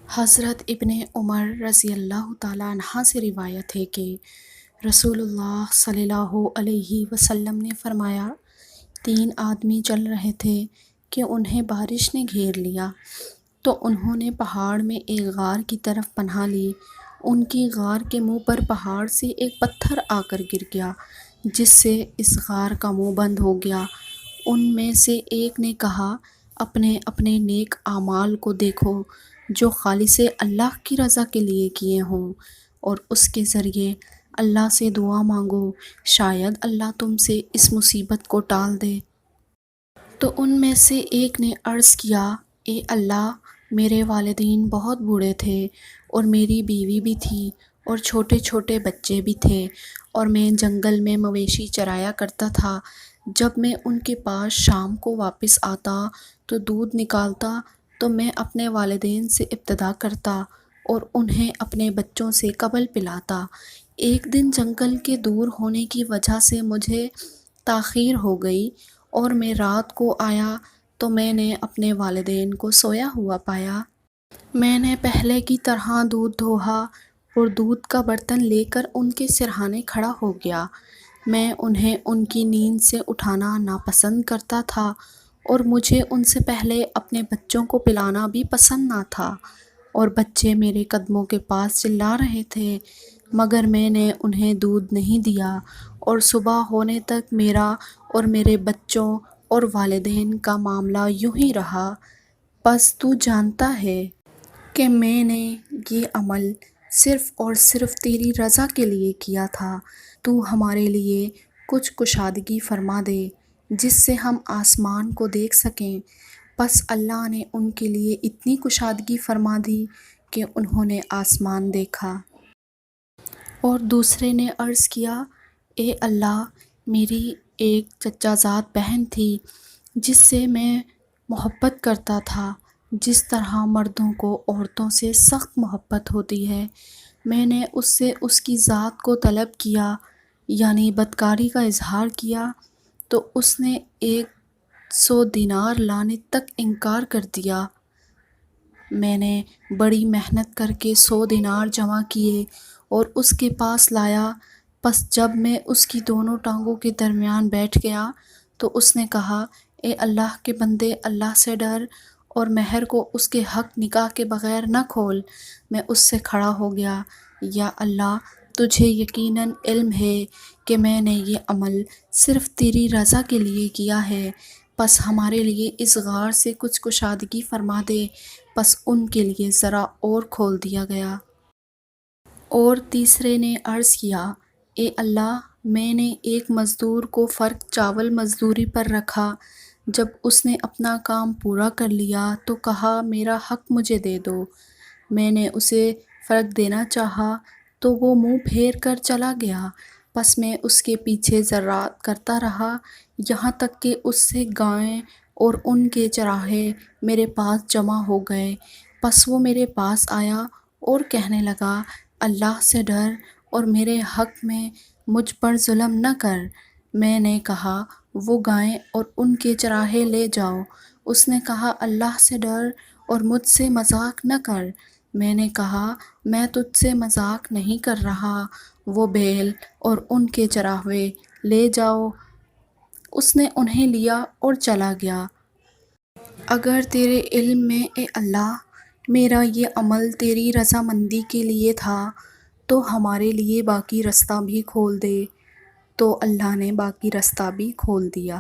حضرت ابن عمر رضی اللہ تعالیٰ عنہ سے روایت ہے کہ رسول اللہ صلی اللہ علیہ وسلم نے فرمایا، 3 آدمی چل رہے تھے کہ انہیں بارش نے گھیر لیا، تو انہوں نے پہاڑ میں ایک غار کی طرف پناہ لی۔ ان کی غار کے منہ پر پہاڑ سے ایک پتھر آ کر گر گیا، جس سے اس غار کا منہ بند ہو گیا۔ ان میں سے ایک نے کہا، اپنے اپنے نیک اعمال کو دیکھو جو خالص اللہ کی رضا کے لیے کیے ہوں، اور اس کے ذریعے اللہ سے دعا مانگو، شاید اللہ تم سے اس مصیبت کو ٹال دے۔ تو ان میں سے ایک نے عرض کیا، اے اللہ، میرے والدین بہت بوڑھے تھے، اور میری بیوی بھی تھی، اور چھوٹے چھوٹے بچے بھی تھے، اور میں جنگل میں مویشی چرایا کرتا تھا۔ جب میں ان کے پاس شام کو واپس آتا تو دودھ نکالتا تو میں اپنے والدین سے ابتدا کرتا اور انہیں اپنے بچوں سے قبل پلاتا۔ ایک دن جنگل کے دور ہونے کی وجہ سے مجھے تاخیر ہو گئی، اور میں رات کو آیا تو میں نے اپنے والدین کو سویا ہوا پایا۔ میں نے پہلے کی طرح دودھ دھویا اور دودھ کا برتن لے کر ان کے سرہانے کھڑا ہو گیا۔ میں انہیں ان کی نیند سے اٹھانا ناپسند کرتا تھا، اور مجھے ان سے پہلے اپنے بچوں کو پلانا بھی پسند نہ تھا، اور بچے میرے قدموں کے پاس چلا رہے تھے، مگر میں نے انہیں دودھ نہیں دیا، اور صبح ہونے تک میرا اور میرے بچوں اور والدین کا معاملہ یوں ہی رہا۔ پس تو جانتا ہے کہ میں نے یہ عمل صرف اور صرف تیری رضا کے لیے کیا تھا۔ تو ہمارے لیے کچھ کشادگی فرما دے جس سے ہم آسمان کو دیکھ سکیں۔ پس اللہ نے ان کے لیے اتنی کشادگی فرما دی کہ انہوں نے آسمان دیکھا۔ اور دوسرے نے عرض کیا، اے اللہ، میری ایک چچا زاد بہن تھی جس سے میں محبت کرتا تھا، جس طرح مردوں کو عورتوں سے سخت محبت ہوتی ہے۔ میں نے اس سے اس کی ذات کو طلب کیا، یعنی بدکاری کا اظہار کیا، تو اس نے 100 دینار لانے تک انکار کر دیا۔ میں نے بڑی محنت کر کے 100 دینار جمع کیے اور اس کے پاس لایا۔ پس جب میں اس کی دونوں ٹانگوں کے درمیان بیٹھ گیا تو اس نے کہا، اے اللہ کے بندے، اللہ سے ڈر اور مہر کو اس کے حق نکاح کے بغیر نہ کھول۔ میں اس سے کھڑا ہو گیا، یا اللہ، تجھے یقیناً علم ہے کہ میں نے یہ عمل صرف تیری رضا کے لیے کیا ہے، پس ہمارے لیے اس غار سے کچھ کشادگی فرما دے۔ پس ان کے لیے ذرا اور کھول دیا گیا۔ اور تیسرے نے عرض کیا، اے اللہ، میں نے ایک مزدور کو فرق چاول مزدوری پر رکھا۔ جب اس نے اپنا کام پورا کر لیا تو کہا، میرا حق مجھے دے دو۔ میں نے اسے فرق دینا چاہا تو وہ منہ پھیر کر چلا گیا۔ پس میں اس کے پیچھے ذرات کرتا رہا، یہاں تک کہ اس سے گائیں اور ان کے چراہے میرے پاس جمع ہو گئے۔ پس وہ میرے پاس آیا اور کہنے لگا، اللہ سے ڈر اور میرے حق میں مجھ پر ظلم نہ کر۔ میں نے کہا، وہ گائیں اور ان کے چراہے لے جاؤ۔ اس نے کہا، اللہ سے ڈر اور مجھ سے مذاق نہ کر۔ میں نے کہا، میں تجھ سے مذاق نہیں کر رہا، وہ بیل اور ان کے چراہے لے جاؤ۔ اس نے انہیں لیا اور چلا گیا۔ اگر تیرے علم میں، اے اللہ، میرا یہ عمل تیری رضامندی کے لیے تھا تو ہمارے لیے باقی رستہ بھی کھول دے۔ تو اللہ نے باقی رستہ بھی کھول دیا۔